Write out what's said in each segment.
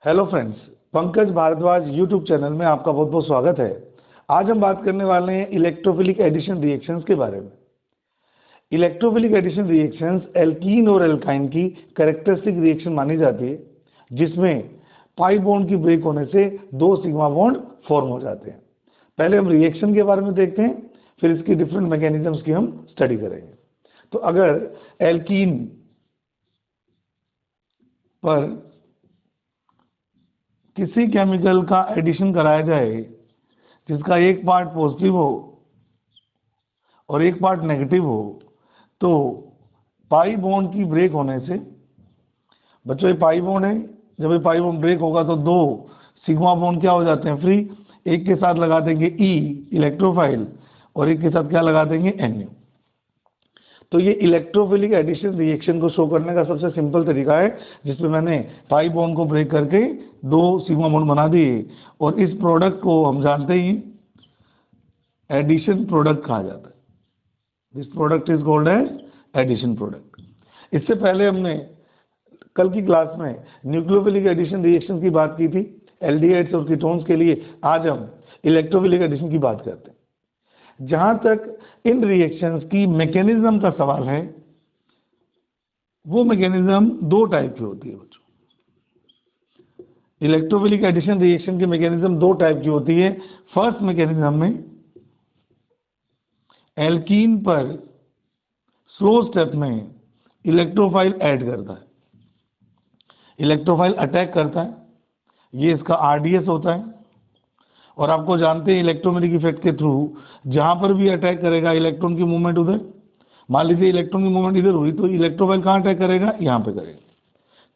Hello friends, Pankaj Bhardwaj YouTube channel में आपका बहुत बहुत स्वागत है। आज हम बात करने वाले हैं इलेक्ट्रोफिलिक एडिशन रिएक्शंस के बारे में। इलेक्ट्रोफिलिक एडिशन रिएक्शंस एल्कीन और एल्काइन की कैरेक्टरिस्टिक रिएक्शन मानी जाती है, जिसमें पाई बॉन्ड की ब्रेक होने से दो सिग्मा बॉन्ड फॉर्म हो जाते हैं। पहले हम रिएक्शन के बारे में देखते हैं, फिर इसकी डिफरेंट मैकेनिज्म्स की हम स्टडी करेंगे। तो अगर एल्कीन पर किसी केमिकल का एडिशन कराया जाए जिसका एक पार्ट पॉजिटिव हो और एक पार्ट नेगेटिव हो, तो पाई बॉन्ड की ब्रेक होने से, बच्चों ये पाई बॉन्ड है, जब ये पाई बॉन्ड ब्रेक होगा तो दो सिग्मा बॉन्ड क्या हो जाते हैं, फ्री। एक के साथ लगा देंगे ई इलेक्ट्रोफाइल और एक के साथ क्या लगा देंगे एन। तो ये इलेक्ट्रोफिलिक एडिशन रिएक्शन को शो करने का सबसे सिंपल तरीका है, जिसमें मैंने पाई बॉन्ड को ब्रेक करके दो सिग्मा बॉन्ड बना दिए, और इस प्रोडक्ट को हम जानते ही एडिशन प्रोडक्ट कहा जाता है। This product is called as addition product. इससे पहले हमने कल की क्लास में न्यूक्लियोफिलिक एडिशन रिएक्शन की बात की थी एल्डिहाइड्स और कीटोन्स के लिए। आज हम इलेक्ट्रोफिलिक एडिशन की बात करते हैं। जहां तक इन रिएक्शंस की मैकेनिज्म का सवाल है, वो मैकेनिज्म दो टाइप की होती है बच्चों। इलेक्ट्रोफिलिक एडिशन रिएक्शन की मैकेनिज्म दो टाइप की होती है। फर्स्ट मैकेनिज्म में एल्कीन पर स्लो स्टेप में इलेक्ट्रोफाइल ऐड करता है, इलेक्ट्रोफाइल अटैक करता है, ये इसका आरडीएस होता है। और आपको जानते हैं इलेक्ट्रोमैग्नेटिक इफेक्ट के थ्रू जहां पर भी अटैक करेगा इलेक्ट्रॉन की मूवमेंट उधर, मान लीजिए इलेक्ट्रॉन की मूवमेंट इधर हुई तो इलेक्ट्रोफाइल कहां अटैक करेगा, यहां पे करेगा।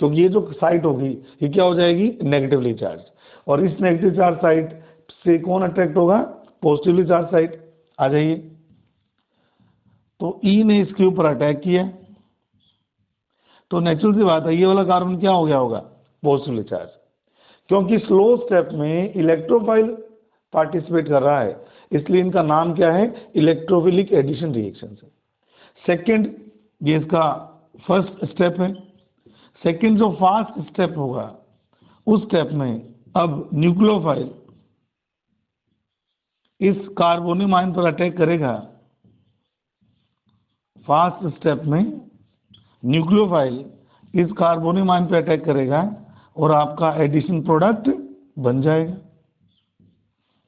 तो ये जो साइट होगी ये क्या हो जाएगी, नेगेटिवली चार्ज। और इस नेगेटिव चार्ज साइट से कौन अट्रैक्ट होगा, पॉजिटिवली चार्ज साइट। आ जाइए, तो ई ने इसके ऊपर अटैक किया, तो नेचुरल सी बात है ये वाला कार्बन क्या हो गया होगा, पॉजिटिवली चार्ज, क्योंकि स्लो स्टेप में इलेक्ट्रोफाइल पार्टिसिपेट कर रहा है, इसलिए इनका नाम क्या है, इलेक्ट्रोफिलिक एडिशन रिएक्शन है। सेकंड, ये इसका फर्स्ट स्टेप है। सेकंड जो फास्ट स्टेप होगा, उस स्टेप में अब न्यूक्लियोफाइल इस कार्बोनियम आयन पर अटैक करेगा। फास्ट स्टेप में न्यूक्लियोफाइल इस कार्बोनियम आयन पर अटैक करेगा और आपका एडिशन प्रोडक्ट बन जाएगा।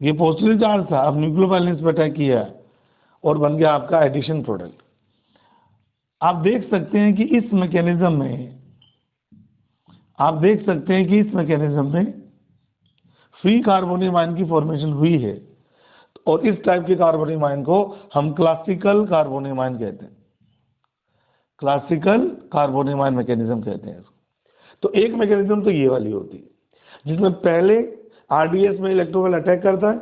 ये पॉजिटिव चार्ज था, अब न्यूक्लियोफाइल ने इस पर अटैक किया और बन गया आपका एडिशन प्रोडक्ट। आप देख सकते हैं कि इस मैकेनिज्म में फ्री कार्बोनियम आयन की फॉर्मेशन हुई है, और इस टाइप के कार्बोनियम आयन को हम क्लासिकल कार्बोनियम आयन कहते हैं, क्लासिकल कार्बोनियम आयन मैकेनिज्म कहते हैं इसको। तो एक मैकेनिज्म तो ये वाली होती है, जिसमें पहले आरडीएस में इलेक्ट्रोफाइल अटैक करता है,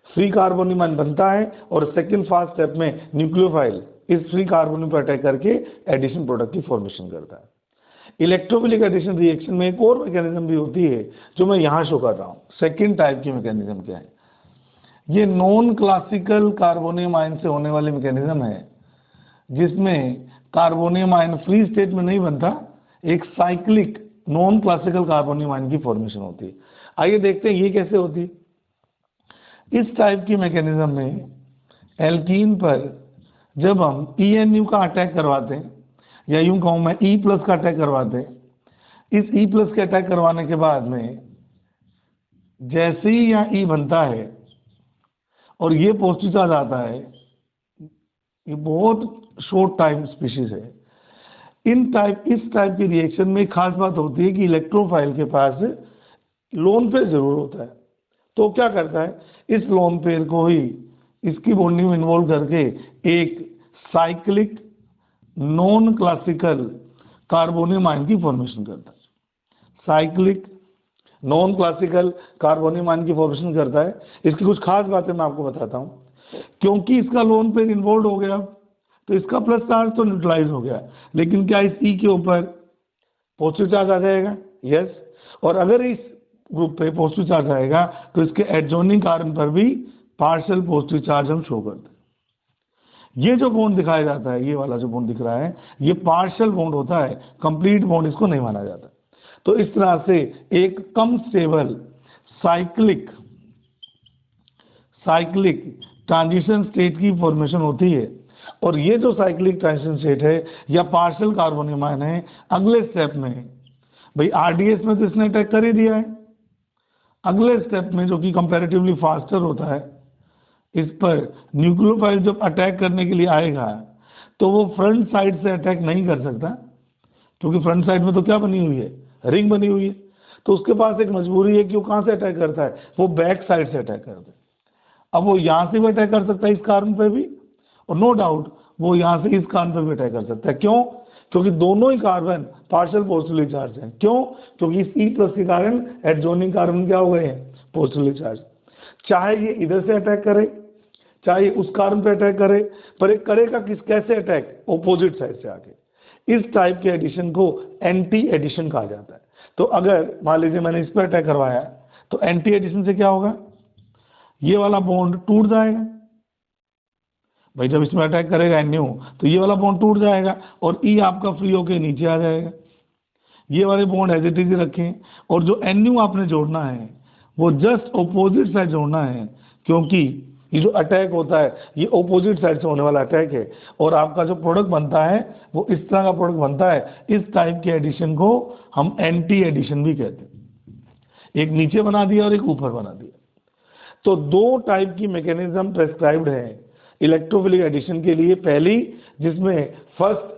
फ्री कार्बोनियम आयन बनता है, और सेकंड फास्ट स्टेप में न्यूक्लियोफाइल इस फ्री कार्बोनियम पर अटैक करके एडिशन प्रोडक्ट की फॉर्मेशन करता है। इलेक्ट्रोफिलिक एडिशन रिएक्शन में एक और मैकेनिज्म भी होती है जो मैं यहाँ शो कर रहा हूँ। सेकंड टाइप की मैकेनिज्म क्या है, ये नॉन क्लासिकल कार्बोनियम आयन से होने वाली मैकेनिज्म है, जिसमें कार्बोनियम आयन फ्री स्टेट में नहीं बनता, एक cyclic non classical carbonium ion की फॉर्मेशन होती है। आइए देखते हैं ये कैसे होती है। इस टाइप की मैकेनिज्म में एल्कीन पर जब हम ENU का अटैक करवाते हैं, या यूं कहूं मैं E+ का अटैक करवाते हैं, इस E+ के अटैक करवाने के बाद में जैसे ही यहाँ E बनता है और ये पॉजिटिव चार्ज आता है, ये बहुत शॉर्ट टाइम स्पीशीज है। इस टाइप की रिएक्शन में खास बात होती है कि इलेक्ट्रोफाइल के पास लोन पेयर जरूर होता है। तो क्या करता है, इस लोन पेयर को ही इसकी बॉन्डिंग में इन्वॉल्व करके एक cyclic non classical carbonium ion की फॉर्मेशन करता है। Cyclic non classical carbonium ion की फॉर्मेशन करता है। इसकी कुछ खास बातें मैं आपको बताता हूँ। क्योंकि इसका लोन पेयर इन्वॉल्व हो गया, तो इसका प्लस चार्ज तो न्यूट्रलाइज हो गया, लेकिन क्या इस ई के ऊपर पॉजिटिव चार्ज आ जाएगा, यस। और अगर इस ग्रुप पे पॉजिटिव चार्ज आएगा तो इसके एडजॉइनिंग कार्बन पर भी पार्शियल पॉजिटिव चार्ज हम शो करते हैं। ये जो बॉन्ड दिखाया जाता है, ये वाला जो बॉन्ड दिख रहा है, ये पार्शियल बॉन्ड होता है, कंप्लीट बॉन्ड इसको नहीं माना जाता। तो इस तरह से एक कम स्टेबल साइक्लिक ट्रांजिशन स्टेट की फॉर्मेशन होती है। और ये जो साइक्लिक ट्रांजिशन स्टेट है या पार्शियल कार्बोनियम आयन है, अगले स्टेप में भाई आरडीएस में तो इसने अटैक कर ही दिया है, अगले स्टेप में जो कि कंपैरेटिवली फास्टर होता है, इस पर न्यूक्लियोफाइल जब अटैक करने के लिए आएगा तो वो फ्रंट साइड से अटैक नहीं कर सकता, क्योंकि फ्रंट साइड में तो क्या बनी हुई है, रिंग बनी हुई है। तो उसके पास एक मजबूरी है कि वो कहाँ से अटैक करता है, वो बैक साइड से अटैक करता है। अब वो यहाँ से भी अटैक कर सकता है इस कार्बन पे भी, और नो डाउट वो यहाँ से इस कार्बन पे भी अटैक कर सकता है। क्यों? क्योंकि दोनों ही कार्बन पार्शियल पोजिटिवली चार्ज हैं। क्यों? क्योंकि इस E+ के कारण एडजॉइनिंग कार्बन क्या हो गए हैं, पॉजिटिवली चार्ज। चाहे ये इधर से अटैक करे, चाहे उस कार्बन पे अटैक करे, पर एक करेगा किस कैसे अटैक, ऑपोजिट साइड से आके। इस टाइप के एडिशन को एंटी एडिशन कहा जाता है। तो अगर मान लीजिए मैंने इस पर अटैक करवाया, तो एंटी एडिशन से क्या होगा, ये वाला बॉन्ड टूट जाएगा। भाई जब इसमें अटैक करेगा NU तो ये वाला बॉन्ड टूट जाएगा और E आपका फ्री होके नीचे आ जाएगा। ये वाले बॉन्ड एज इट इज रखें, और जो NU आपने जोड़ना है वो जस्ट ऑपोजिट साइड जोड़ना है, क्योंकि ये जो अटैक होता है ये ऑपोजिट साइड से होने वाला अटैक है, और आपका जो प्रोडक्ट बनता है वो इस तरह का प्रोडक्ट बनता है। इस टाइप के एडिशन को हम एंटी एडिशन भी कहते हैं। एक नीचे बना दिया और एक ऊपर बना दिया। तो दो टाइप की मैकेनिज्म प्रेस्क्राइब्ड है इलेक्ट्रोफिलिक एडिशन के लिए। पहली, जिसमें फर्स्ट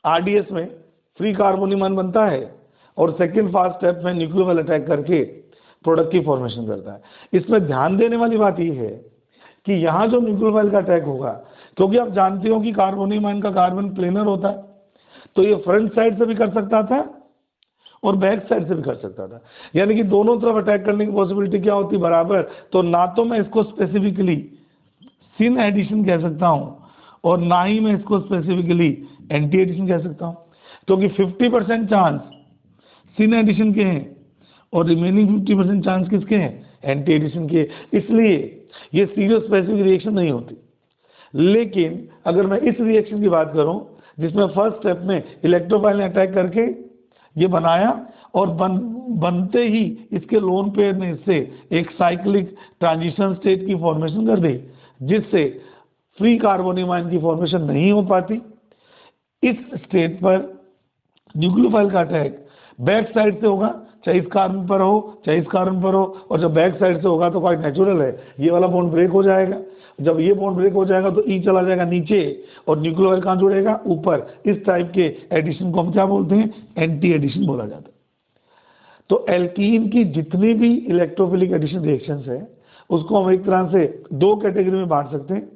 आरडीएस में फ्री कार्बोनियम आयन बनता है, और सेकंड फास्ट स्टेप में न्यूक्लियोफाइल अटैक करके प्रोडक्ट की फॉर्मेशन करता है। इसमें ध्यान देने वाली बात यह है कि यहाँ जो न्यूक्लियोफाइल का अटैक होगा, क्योंकि आप जानते हो कि कार्बोनियम आयन का कार्बन प्लेनर होता है, तो ये फ्रंट साइड से भी कर सकता था और बैक साइड से भी कर सकता था, यानी कि दोनों तरफ अटैक करने की पॉसिबिलिटी क्या होती बराबर। तो ना तो मैं इसको स्पेसिफिकली सिन एडिशन कह सकता हूं, और ना ही मैं इसको स्पेसिफिकली एंटी एडिशन कह सकता हूं, क्योंकि 50% चांस सिन एडिशन के हैं और रिमेनिंग 50% चांस किसके हैं, एंटी एडिशन के। इसलिए ये सीरियो स्पेसिफिक रिएक्शन नहीं होती। लेकिन अगर मैं इस रिएक्शन की बात करूं, जिसमें फर्स्ट स्टेप में इलेक्ट्रोफाइल ने अटैक करके ये बनाया, और बनते ही इसके लोन पेयर ने इससे एक साइक्लिक ट्रांजिशन स्टेट की फॉर्मेशन कर दी, जिससे फ्री कार्बोनियम आयन की फॉर्मेशन नहीं हो पाती। इस स्टेट पर न्यूक्लियोफाइल का अटैक बैक साइड से होगा, चाहे इस कार्बन पर हो चाहे इस कार्बन पर हो, और जब बैक साइड से होगा तो क्वाइट नेचुरल है, ये वाला बॉन्ड ब्रेक हो जाएगा। जब ये बॉन्ड ब्रेक हो जाएगा तो E चला जाएगा नीचे और न्यूक्लियोफाइल कहाँ जुड़ेगा, ऊपर। इस टाइप के एडिशन को हम क्या बोलते हैं, एंटी एडिशन बोला जाता है। तो एल्कीन की जितनी भी इलेक्ट्रोफिलिक एडिशन रिएक्शंस है, उसको हम एक तरह से दो कैटेगरी में बांट सकते हैं।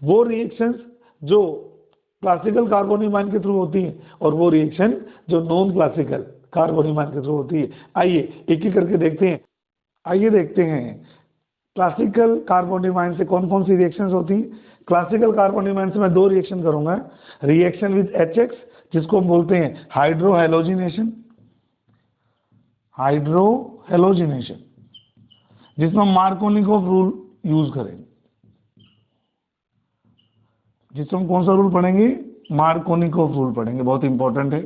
वो रिएक्शंस जो क्लासिकल कार्बोनियम आयन के थ्रू होती हैं, और वो रिएक्शन जो नॉन क्लासिकल कार्बोनियम आयन के थ्रू होती है। आइए एक एक करके देखते हैं। आइए देखते हैं क्लासिकल कार्बोनियम आयन से कौन कौन सी रिएक्शंस होती हैं। क्लासिकल कार्बोनियम आयन से मैं दो रिएक्शन करूंगा। रिएक्शन विद HX, जिसको हम बोलते हैं हाइड्रोहेलोजिनेशन, जिसमें हम मार्कोनिकोव रूल यूज करेंगे। जिसमें हम कौन सा रूल पढ़ेंगे, मार्कोनिकोव रूल पढ़ेंगे, बहुत इंपॉर्टेंट है।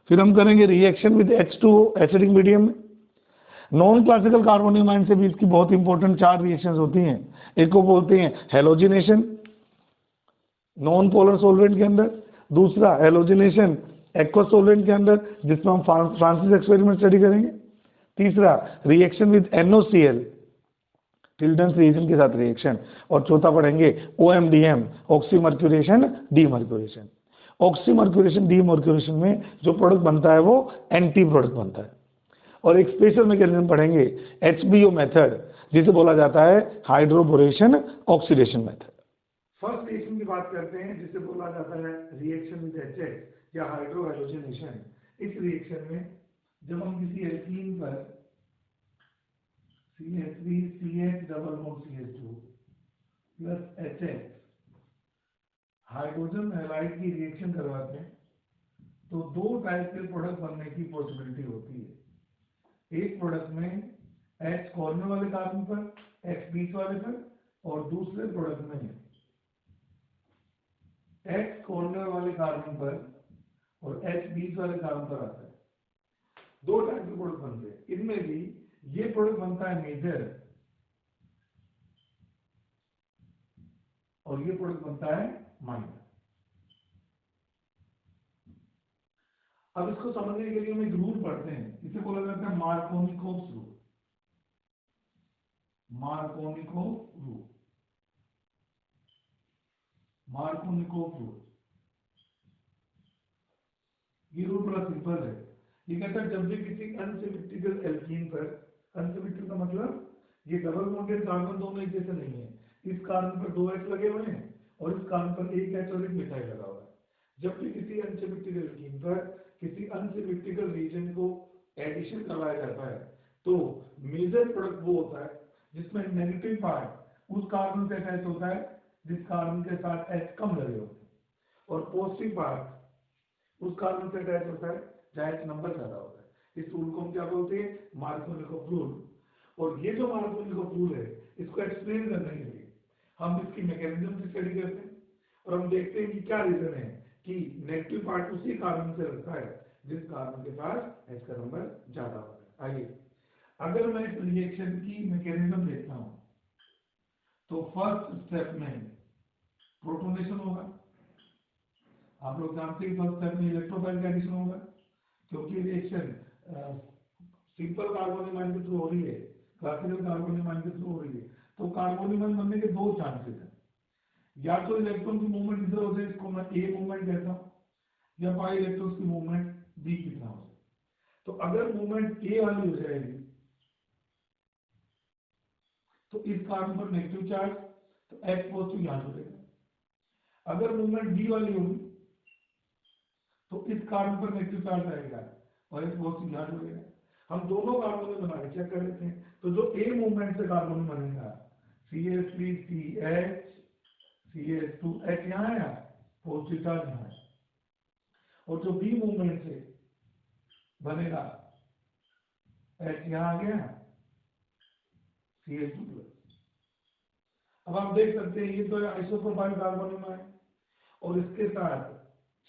फिर हम करेंगे reaction with H2O, acidic medium में। नॉन क्लासिकल कार्बोनियम आयन से भी इसकी बहुत इंपॉर्टेंट चार रिएक्शंस होती हैं। एक को बोलते हैं हेलोजिनेशन नॉन पोलर सॉल्वेंट के अंदर, दूसरा हेलोजिनेशन एक्वस सॉल्वेंट के अंदर, जिसमें हम फ्रांसिस एक्सपेरिमेंट स्टडी करेंगे। तीसरा रिएक्शन विद NOCl, टिल्डन्स रिएजन के साथ रिएक्शन। और चौथा पढ़ेंगे OMDM, oxymercuration demercuration. Oxymercuration demercuration में जो प्रोडक्ट बनता है वो एंटी प्रोडक्ट बनता है। और एक स्पेशल मैकेनिज्म पढ़ेंगे HBO मेथड, जिसे बोला जाता है hydroboration oxidation method. First reaction की बात करते हैं, जिसे बोला जाता है रिएक्शन विद HX या हाइड्रोहेलोजिनेशन। इस रिएक्शन में जब हम किसी एल्कीन पर CH3CH double bond CH2 plus HX hydrogen halide की रिएक्शन करवाते हैं, तो दो टाइप के प्रोडक्ट बनने की पॉसिबिलिटी होती है। एक प्रोडक्ट में H कॉर्नर वाले कार्बन पर, X बीच वाले पर, और दूसरे प्रोडक्ट में X कॉर्नर वाले कार्बन पर और H बीच वाले कार्बन पर आता है। दो टाइप के प्रोडक्ट बनते हैं, इनमें भी ये प्रोडक्ट बनता है मेजर और ये प्रोडक्ट बनता है माइनर। अब इसको समझने के लिए हम एक रूल पढ़ते हैं, इसे बोला जाता है Markovnikov rule. Markovnikov rule, Markovnikov rule. ये रूल बड़ा सिंपल है। ये कहता है जब भी किसी अनसिमेट्रिकल एल्कीन पर, अनसिमेट्रिकल का मतलब ये डबल बॉन्डेड कार्बन दोनों एक जैसे नहीं है, इस कार्बन पर 2 H लगे हुए हैं और इस कार्बन पर 1 H और 1 मिथाइल लगा हुआ है। जब भी किसी अनसिमेट्रिकल एल्कीन पर किसी अनसिमेट्रिकल रीजन को एडिशन करवाया जाता है तो मेजर प्रोडक्ट वो होता है जिसमें नेगेटिव पार्ट उस कार्बन से अटैच होता है जिस कार्बन के साथ H कम लगे होते हैं, और पॉजिटिव पार्ट उस कार्बन से अटैच होता है जहां H नंबर ज्यादा होता है। इस रूल को हम क्या बोलते हैं? Markovnikov rule. और ये जो मार्कोनिकोव रूल है, इसको एक्सप्लेन करने के लिए हम इसकी मैकेनिज्म की स्टडी करते हैं और हम देखते हैं कि क्या रीजन है कि नेगेटिव पार्ट उसी कार्बन से लगता है जिस कार्बन के पास H का नंबर ज्यादा होता है। आइए, अगर मैं इस रिएक्शन की मैकेनिज्म देखता हूं तो फर्स्ट स्टेप में प्रोटोनेशन होगा। आप लोग जानते हैं फर्स्ट स्टेप में इलेक्ट्रोफाइल का एडिशन होगा, क्योंकि रिएक्शन सिंपल कार्बोनिक आयन के थ्रू हो रही है, क्लासिकल कार्बोनिक आयन के थ्रू हो रही है, तो कार्बोनिक आयन बनने के दो चांसेस हैं। या तो इलेक्ट्रॉन की मूवमेंट इधर हो जाए, इसको मैं ए मूवमेंट कहता हूं, या पाई इलेक्ट्रॉन की मूवमेंट बी की तरह हो जाए। तो अगर मूवमेंट ए वाली हो जाएगी तो इस कार्बन पर नेगेटिव चार्ज, तो H पॉजिटिव यहां जुड़ेगा। अगर मूवमेंट बी वाली होगी तो इस कार्बन पर नेगेटिव चार्ज आएगा और H पॉजिटिव यहां जुड़ेगा। हम दोनों कार्बन बना के चेक कर लेते हैं। तो जो ए मूवमेंट से कार्बन बनेगा CH3CH CH2H यहाँ आया, पॉजिटिव चार्ज यहाँ है, और जो बी मूवमेंट से बनेगा H यहाँ आ गया, CH2+। अब आप देख सकते हैं ये तो आइसोप्रोपाइल कार्बोनिक है और इसके साथ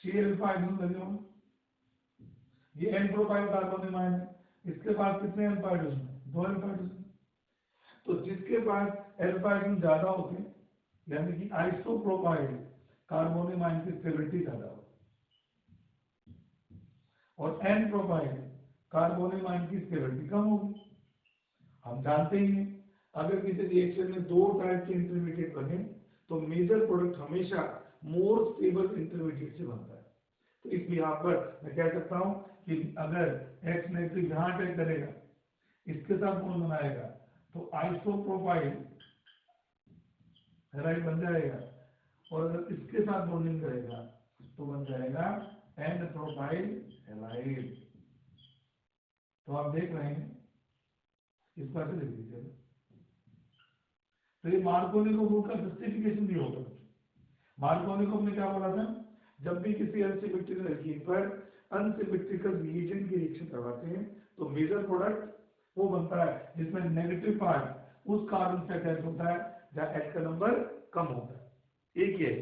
6 अल्फा हाइड्रोजन लगे हुए, ये एन प्रोपाइल कार्बोनिक है, इसके पास कितने अल्फा हाइड्रोजन? 2 alpha hydrogen. तो जिसके पास अल्फा हाइड्रोजन ज्यादा होते हैं, यानी कि आइसोप्रोपाइल कार्बोनिक आयन की स्टेबिलिटी ज्यादा होती है, और एन प्रोपाइल कार्बोनिक आयन की स्टेबिलिटी कम होगी। हम जानते ही हैं अगर किसी रिएक्शन में दो टाइप के इंटरमीडिएट बने तो मेजर प्रोडक्ट हमेशा मोर स्टेबल इंटरमीडिएट से बनता है। तो इस बिहाफ पर मैं कह सकता हूं कि अगर H नेगेटिव यहां अटैक करेगा, इसके साथ बॉन्ड बनाएगा तो आइसोप्रोपाइल हैलाइड बन जाएगा, और अगर इसके साथ बॉन्डिंग करेगा तो बन जाएगा एन प्रोपाइल हैलाइड। तो आप देख रहे हैं, इस बार से देख लीजिए। तो ये मार्कोनिकोव रूल का जस्टिफिकेशन भी होगा। मार्कोनिकोव ने क्या बोला था? जब भी किसी अनसिमेट्रिकल एल्कीन पर अनसिमेट्रिकल रिएजेंट की रिएक्शन करवाते हैं तो मेजर प्रोडक्ट वो बनता है जिसमें नेगेटिव पार्ट उस कार्बन से अटैच होता है जहां H का नंबर कम होता है, एक ही है,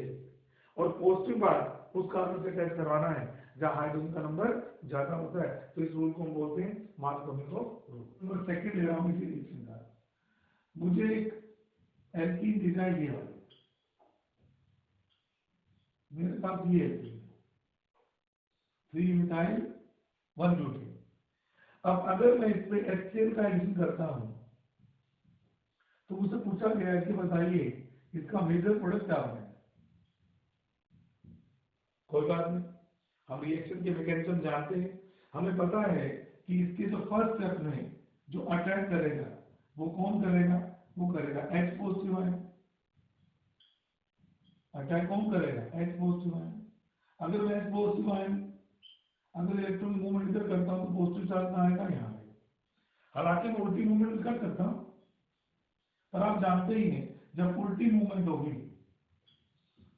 और पॉजिटिव पार्ट उस कार्बन से अटैच करवाना है जहां हाइड्रोजन का नंबर ज्यादा होता है। तो इस रूल को हम बोलते हैं मार्कोनिकोव रूल। नंबर सेकंड ले रहा हूं इसी रिएक्शन का। मुझे एक एल्कीन डिजाइन दिया है, मेरे पास ये एल्कीन 3 मिथाइल 1 ब्यूटेन। अब अगर मैं इस पे HCl का एडिशन करता हूं तो मुझसे पूछा गया है कि बताइए इसका मेजर प्रोडक्ट क्या है। कोई बात नहीं, हम रिएक्शन के मैकेनिज्म जानते हैं, हमें पता है कि इसके जो फर्स्ट स्टेप में जो अटैक करेगा वो कौन करेगा? वो करेगा H पॉजिटिव आयन। अटैक कौन करेगा? H positive ion. अगर मैं H पॉजिटिव आयन, अगर इलेक्ट्रॉन मूवमेंट इधर करता हूं तो पॉजिटिव चार्ज आएगा यहाँ पे। हालांकि मैं उल्टी मूवमेंट कर सकता हूं, पर आप जानते ही हैं जब उल्टी मूवमेंट होगी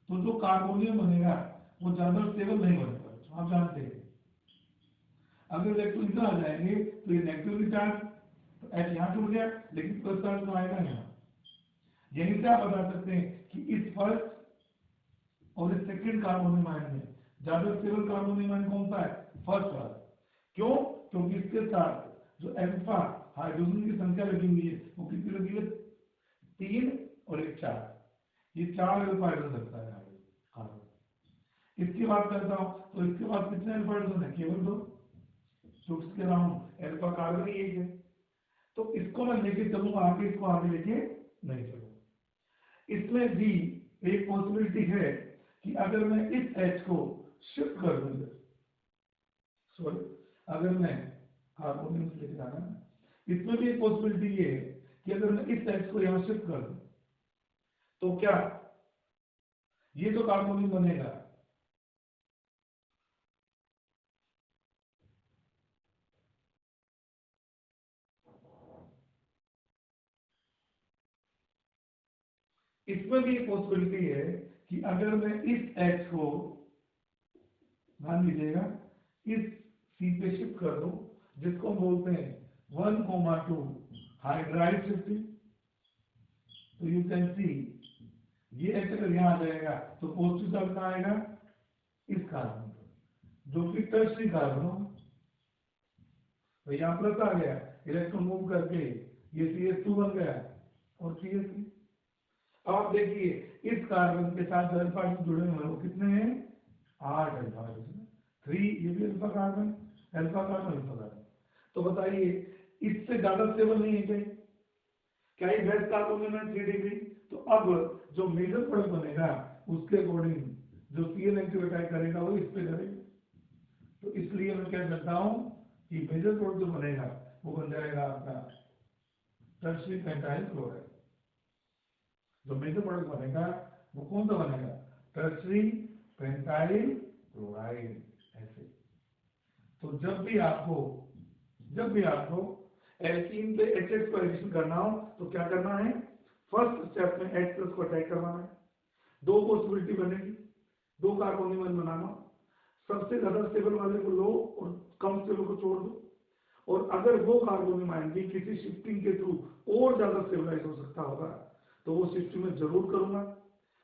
तो जो कार्बोनियम बनेगा वो ज्यादा स्टेबल नहीं बनेगा, आप जानते हैं। अगर इलेक्ट्रॉन इधर आ जाएंगे तो ये नेगेटिवली चार्ज, तो H यहाँ जुड़ गया लेकिन प्लस चार्ज तो आएगा यहाँ। यहीं से आप बता सकते हैं कि इस फर्स्ट और इस सेकंड कार्बोनियम आयन में ज्यादा स्टेबल कार्बोनिक आयन कौन सा है? फर्स्ट वाला। क्यों? क्योंकि इसके साथ जो अल्फा हाइड्रोजन की संख्या लगी हुई है वो कितनी लगी है? 3 और 1 4। ये 4 अल्फा हाइड्रोजन लगता है कार्बन। इसकी बात करता हूं तो इसके बाद कितने अल्फा हाइड्रोजन है? केवल 2। जो कह रहा हूं अल्फा कार्बन ही एक है, तो इसको मैं लेके चलूंगा आगे, इसको आगे लेके नहीं चलूंगा। इसमें भी एक पॉसिबिलिटी है कि अगर मैं इस H को शिफ्ट कर दूंगा, सॉरी अगर मैं हार्मोनियम से लेके जाना है, इसमें भी एक पॉसिबिलिटी ये है कि अगर मैं इस H को यहां शिफ्ट कर दूं तो क्या ये जो कार्बोनियम बनेगा इसमें भी एक पॉसिबिलिटी है कि अगर मैं इस H को, ध्यान दीजिएगा, इस C पे शिफ्ट कर दूं जिसको हम बोलते हैं 1,2 हाइड्राइड शिफ्टिंग, तो यू कैन सी ये H अगर यहाँ आ जाएगा तो पॉजिटिव चार्ज कहाँ आएगा? इस कार्बन पर, जो कि टर्शरी कार्बन हो, तो यहाँ प्लस आ गया, इलेक्ट्रॉन मूव करके ये CH2 बन गया और CH3। अब आप देखिए इस कार्बन के साथ जो अल्फा जुड़े हुए हैं वो कितने हैं? 8 अल्फा, 3, ये भी alpha carbon, alpha carbon, alpha carbon. तो बताइए इससे ज्यादा स्टेबल नहीं है क्या ये बेस्ट कार्बोनियम है 3 डिग्री? तो अब जो मेजर प्रोडक्ट बनेगा उसके अकॉर्डिंग जो Cl नेगेटिव अटैक करेगा वो इस पे करेगा। तो इसलिए मैं कह सकता हूं कि मेजर प्रोडक्ट जो बनेगा वो बन जाएगा आपका टर्शियरी पेंटाइल क्लोराइड। जो मेजर प्रोडक्ट बनेगा वो कौन सा बनेगा? Tertiary pentyl chloride. ऐसे तो जब भी आपको एल्कीन पे HX को एडिशन करना हो तो क्या करना है? फर्स्ट स्टेप में H+ को अटैक करवाना है। दो पॉसिबिलिटी बनेगी, दो कार्बोनियम बनाना, सबसे ज्यादा स्टेबल वाले को लो और कम स्टेबल को छोड़ दो, और अगर वो कार्बोनियम आयन भी किसी शिफ्टिंग के थ्रू और ज्यादा स्टेबलाइज हो सकता होगा तो वो शिफ्टिंग में जरूर करूंगा,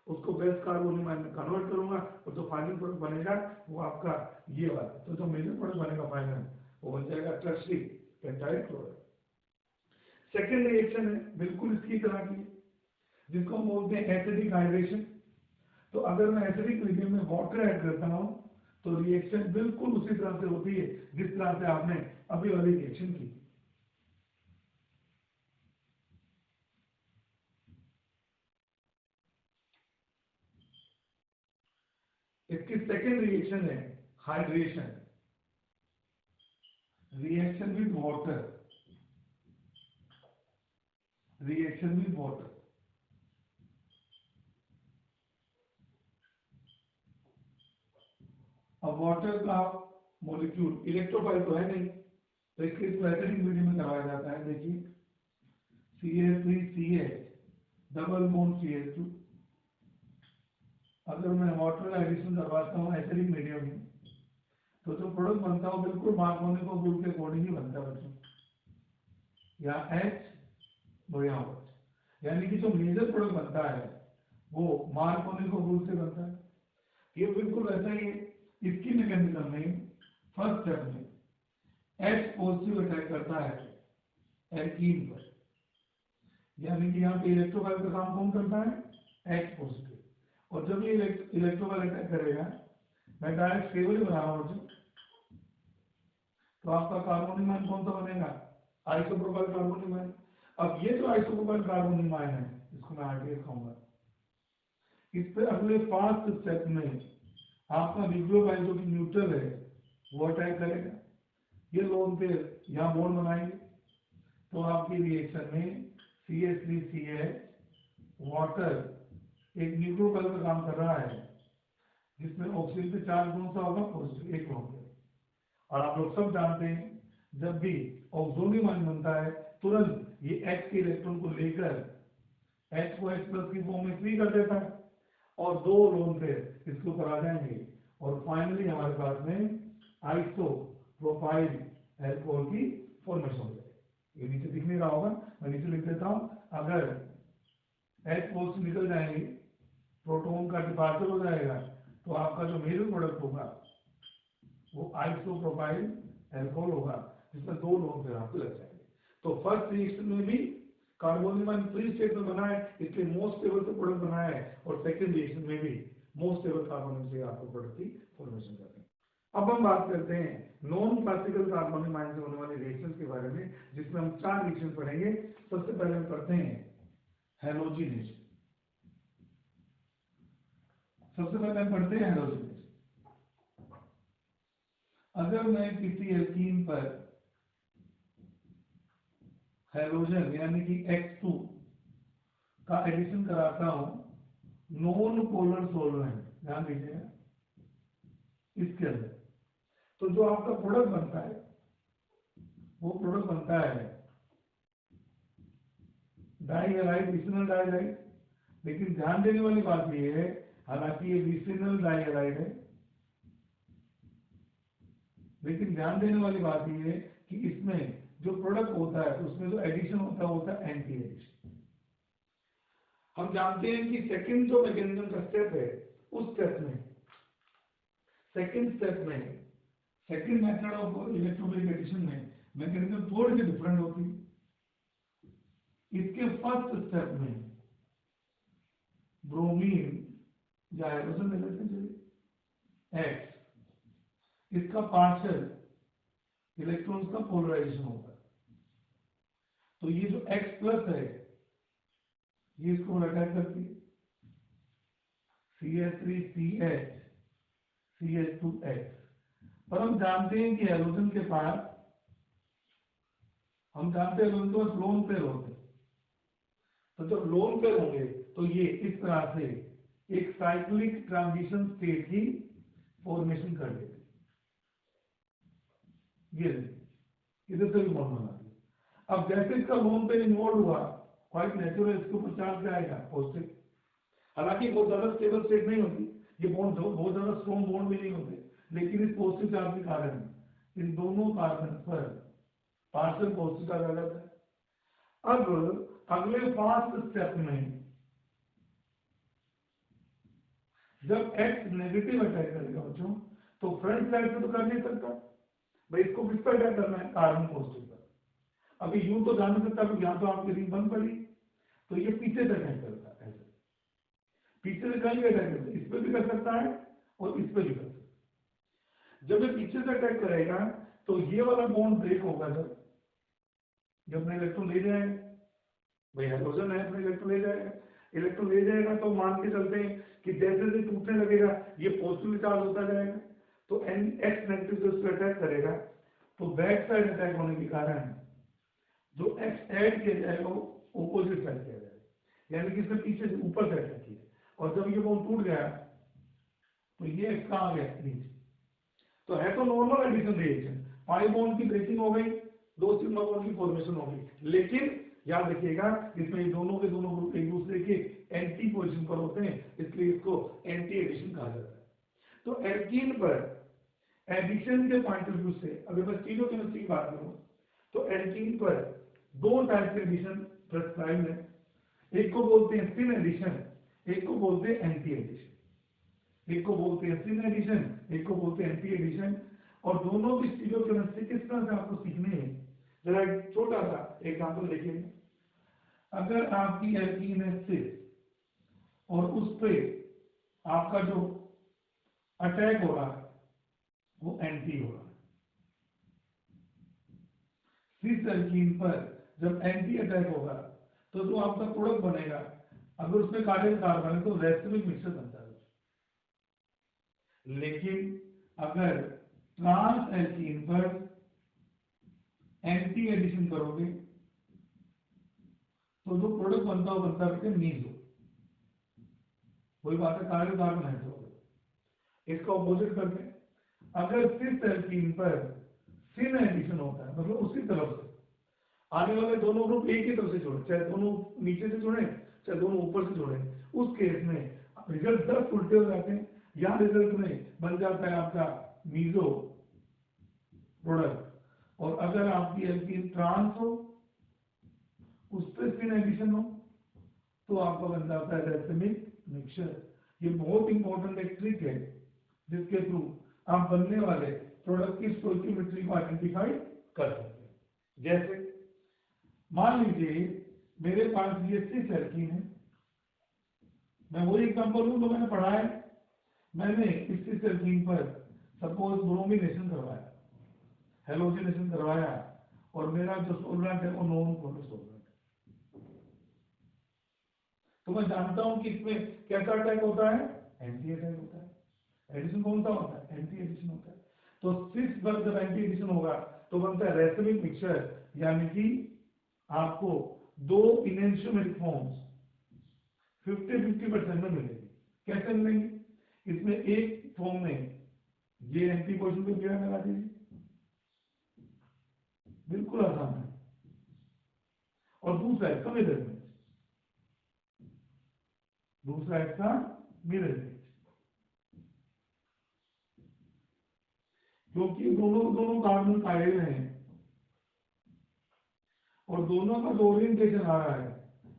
उसको बेस्ट कार्बोनियम आयन में कन्वर्ट करूंगा, और जो फाइनल प्रोडक्ट बनेगा वो आपका ये वाला, तो जो मेजर प्रोडक्ट बनेगा फाइनल वो बन जाएगा tertiary pentyl chloride. Second reaction है बिल्कुल इसकी तरह की, जिसको हम बोलते हैं एसिडिक हाइड्रेशन। तो अगर मैं एसिडिक मीडियम में वाटर ऐड करता हूं तो रिएक्शन बिल्कुल उसी तरह से होती है जिस तरह से आपने अभी वाली रिएक्शन की। इसकी सेकेंड रिएक्शन है hydration, reaction with water, reaction with water. अब वाटर का मॉलिक्यूल इलेक्ट्रोफाइल तो है नहीं, तो इसके एसिडिक मीडियम में करवाया जाता है। देखिए CH3CH डबल बॉन्ड CH2। अगर मैं वाटर का एडिशन करवाता हूँ एसिडिक मीडियम में तो जो प्रोडक्ट बनता है बिल्कुल मार्कोनिको रूल के अकॉर्डिंग ही बनता है बच्चों, या H और यहाँ H, यानी कि जो मेजर प्रोडक्ट बनता है वो मार्कोनिको रूल से बनता है। ये बिल्कुल वैसा ही है। इसकी मैकेनिज्म में फर्स्ट स्टेप में H पॉजिटिव अटैक करता है एल्कीन पर, यानी कि यहाँ पे इलेक्ट्रोफाइल का काम कौन करता है? H positive. और जब ये इलेक्ट्रोफाइल अटैक करेगा, मैं डायरेक्ट स्टेबल ही बना रहा हूँ, तो आपका कार्बोनियम आयन कौन सा बनेगा? Isopropyl carbonium ion. अब ये जो आइसोप्रोपाइल कार्बोनियम आयन है इसको मैं आगे दिखाऊंगा। इस पे अगले फास्ट स्टेप में आपका न्यूक्लियोफाइल जो कि न्यूट्रल है वो अटैक करेगा, ये लोन पे यहाँ बॉन्ड बनाएंगे, तो आपकी रिएक्शन में CH3CH वाटर एक न्यूक्लियोफाइल का काम कर रहा है जिसमें ऑक्सीजन पे चार्ज कौन सा होगा? पॉजिटिव, एक लोन पे। और आप लोग सब जानते हैं जब भी ऑक्सोनियम आयन बनता है तुरंत ये H के इलेक्ट्रॉन को लेकर H को H+ की फॉर्म में फ्री कर देता है और दो लोन पे इसके ऊपर आ जाएंगे और फाइनली हमारे पास में आइसोप्रोपाइल अल्कोहल की फॉर्मेशन हो जाएगी। ये नीचे दिख नहीं रहा होगा, मैं नीचे लिख देता हूं। अगर H पॉजिटिव निकल जाएंगे, प्रोटॉन का डिपार्चर हो जाएगा, तो आपका जो मेजर प्रोडक्ट होगा वो आइसोप्रोपाइल अल्कोहल होगा, जिसमें 2 लोन फिर आपको लग जाएंगे। तो फर्स्ट रिएक्शन में भी कार्बोनिल आयन फ्री स्टेट में बना है, इसलिए मोस्ट स्टेबल से प्रोडक्ट बनाया है, और सेकंड रिएक्शन में भी मोस्ट स्टेबल कार्बोनिल से आपको प्रोडक्ट की फॉर्मेशन करते हैं। अब हम बात करते हैं नॉन क्लासिकल कार्बोनिल आयन से होने वाले रिएक्शंस के बारे में, जिसमें हम 4 रिएक्शन पढ़ेंगे। सबसे पहले हम करते हैं हैलोजिनेशन। सबसे पहले हम पढ़ते हैं हैलोजिनेशन। अगर मैं किसी एल्कीन पर हैलोजन यानी कि X2 का एडिशन कराता हूं नॉन पोलर सॉल्वेंट, ध्यान दीजिएगा, इसके अंदर, तो जो आपका प्रोडक्ट बनता है वो प्रोडक्ट बनता है डाइहैलाइड, विसिनल डाइहैलाइड। लेकिन ध्यान देने वाली बात ये है, हालांकि ये विसिनल डाइहैलाइड है, लेकिन ध्यान देने वाली बात ये है कि इसमें जो प्रोडक्ट होता है उसमें जो एडिशन होता है एंटी एडिशन। हम जानते हैं कि सेकंड जो मैकेनिज्म का स्टेप है, उस स्टेप में second method of electrophilic addition में मैकेनिज्म थोड़ी सी डिफरेंट होती है। इसके फर्स्ट स्टेप में ब्रोमीन या हाइड्रोजन ले लेते हैं X, इसका पार्शियल इलेक्ट्रॉन्स का पोलराइजेशन होगा। तो ये जो X प्लस है ये इसको अटैक करती है, CH3CH CH2X। पर हम जानते हैं कि हैलोजन के पास लोन पेयर होते हैं। तो जब लोन पेयर होंगे तो ये इस तरह से एक साइक्लिक ट्रांजिशन स्टेट की फॉर्मेशन कर देते हैं। ये इधर से भी बॉन्ड बना दिया। अब जैसे इसका लोन पेयर इन्वॉल्व हुआ, क्वाइट नेचुरल इसके ऊपर चार्ज क्या आएगा, पॉजिटिव। हालांकि बहुत ज्यादा स्टेबल स्टेट नहीं होती, ये बॉन्ड बहुत ज्यादा स्ट्रॉन्ग बॉन्ड भी नहीं होते, लेकिन इस पॉजिटिव चार्ज के कारण इन दोनों कार्बन पर पार्शियल पॉजिटिव चार्ज आ जाता है। अब अगले फास्ट स्टेप में जब X नेगेटिव अटैक करेगा बच्चों, तो फ्रंट साइड से तो कर नहीं सकता भाई, इसको किस पर अटैक करना है, कार्बन पॉजिटिव पर। अभी यूं तो जान सकता है, यहां तो आपकी रिंग बंद पड़ी, तो ये पीछे से अटैक करता है, ऐसे पीछे से कहीं भी अटैक करता है, इस पर भी कर सकता है और इस पर भी कर सकता है। जब ये पीछे से अटैक करेगा तो ये वाला बॉन्ड ब्रेक होगा, जब अपने इलेक्ट्रॉन ले जाएगा, भाई हाइड्रोजन है, अपने इलेक्ट्रॉन ले जाएगा तो मान के चलते हैं कि जैसे जैसे टूटने लगेगा ये पॉजिटिव चार्ज होता जाएगा, तो X नेगेटिव जो उस पर अटैक करेगा, तो बैक साइड अटैक होने के कारण जो X ऐड किया जाएगा वो ऑपोजिट साइड किया जाएगा, यानी कि इसने पीछे से ऊपर से अटैक किया, और जब ये बॉन्ड टूट गया तो ये X कहाँ आ गया, नीचे। तो है तो normal addition reaction, pi bond की ब्रेकिंग हो गई, 2 सिग्मा बॉन्ड की फॉर्मेशन हो गई, लेकिन याद रखिएगा इसमें दोनों के दोनों ग्रुप एक दूसरे के एंटी पोजीशन पर होते हैं, इसलिए इसको एंटी एडिशन कहा जाता है। तो एल्कीन पर एडिशन के पॉइंट ऑफ व्यू से अगर मैं स्टीरियोकेमिस्ट्री की बात करूं तो एल्कीन पर 2 टाइप के एडिशन प्रेस्क्राइब है, एक को बोलते हैं सिन एडिशन, एक को बोलते हैं एंटी एडिशन। एक को बोलते हैं सिन एडिशन, एक को बोलते हैं एंटी एडिशन, और दोनों की स्टीरियोकेमिस्ट्री किस तरह से आपको सीखनी है, जरा एक छोटा सा एग्जांपल देखिए। अगर आपकी एल्कीन है 6 और उस पे आपका जो अटैक हो रहा है वो एंटी हो रहा है, 6 एल्कीन पर जब एंटी अटैक होगा तो जो आपका प्रोडक्ट बनेगा, अगर उसमें कार्बन कार्बन है तो रेसिमिक मिक्सचर बनता है। लेकिन अगर ट्रांस एल्कीन पर एंटी एडिशन करोगे तो जो प्रोडक्ट बनता है मीजो, वही बात है, कार्बन कार्बन है तो इसका ऑपोजिट करके अगर सिस एल्कीन पर सिन एडिशन होता है, मतलब उसी तरफ से आने वाले दोनों ग्रुप एक ही तरफ से जुड़े, चाहे दोनों नीचे से जुड़े चाहे दोनों ऊपर से जुड़े, उस केस में रिजल्ट 10 उल्टे हो जाते हैं। यहाँ रिजल्ट में बन जाता है आपका मीजो प्रोडक्ट, और अगर आपकी एल्कीन ट्रांस हो उस पर सिन एडिशन हो तो आपका बन जाता है रेसिमिक मिक्सचर। ये बहुत इंपॉर्टेंट एक ट्रिक है जिसके थ्रू आप बनने वाले प्रोडक्ट की स्टोइकियोमेट्री को आइडेंटिफाई कर सकते हैं। जैसे मान लीजिए मेरे पास ये 6 एल्कीन है, मैं वही एग्जांपल लूं जो मैंने पढ़ा है। मैंने इस 6 एल्कीन पर सपोज ब्रोमिनेशन करवाया, हेलोजिनेशन करवाया, और मेरा जो सोलवेंट है वो नॉन पोलर सोलवेंट है, तो मैं जानता हूं कि इसमें कैसा अटैक होता है, एंटी अटैक होता है। एडिशन कौन सा होता है, एंटी एडिशन होता है। तो 6 पर जब एंटी एडिशन होगा तो बनता है रेसिमिक मिक्सचर, यानी कि आपको 2 इनएंशियोमेरिक फॉर्म्स 50-50% में मिलेगी। कैसे मिलेंगी, इसमें एक फॉर्म में ये एंटी पोजीशन पे गिरा लगा दीजिए, बिल्कुल आसान है, और दूसरा इसका मिरर इमेज, दूसरा इसका मिरर इमेज, क्योंकि दोनों कार्बन पायरेल हैं और दोनों का जो ओरिएंटेशन आ रहा है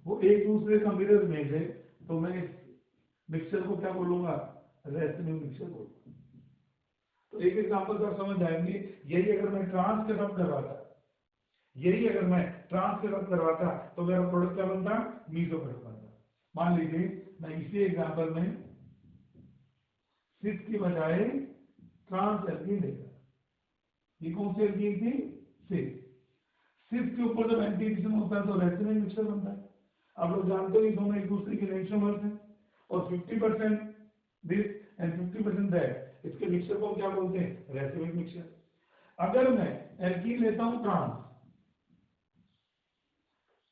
वो एक दूसरे का मिरर इमेज है, तो मैं इस मिक्सचर को क्या बोलूंगा, रेसिमिक मिक्सचर बोलूंगा। तो एक एग्जांपल से आप समझ जाएंगे। यही अगर मैं ट्रांस के साथ करवाता, यही अगर मैं ट्रांस के साथ करवाता तो मेरा प्रोडक्ट क्या बनता, मीसो प्रोडक्ट बनता। मान लीजिए मैं इसी एग्जांपल में 6 की बजाय ट्रांस एल्कीन लेता, ये कौन सी एल्कीन थी, 6 के ऊपर जब एंटी एडिशन होता है तो रेसिमिक मिक्सचर बनता है। आप लोग जानते हो दोनों एक दूसरे के इनएंशियोमर्स हैं, और 50% दिस एंड 50% दैट, इसके मिक्सचर को क्या बोलते हैं, रेसिमिक मिक्सचर। अगर मैं एल्कीन लेता हूं ट्रांस,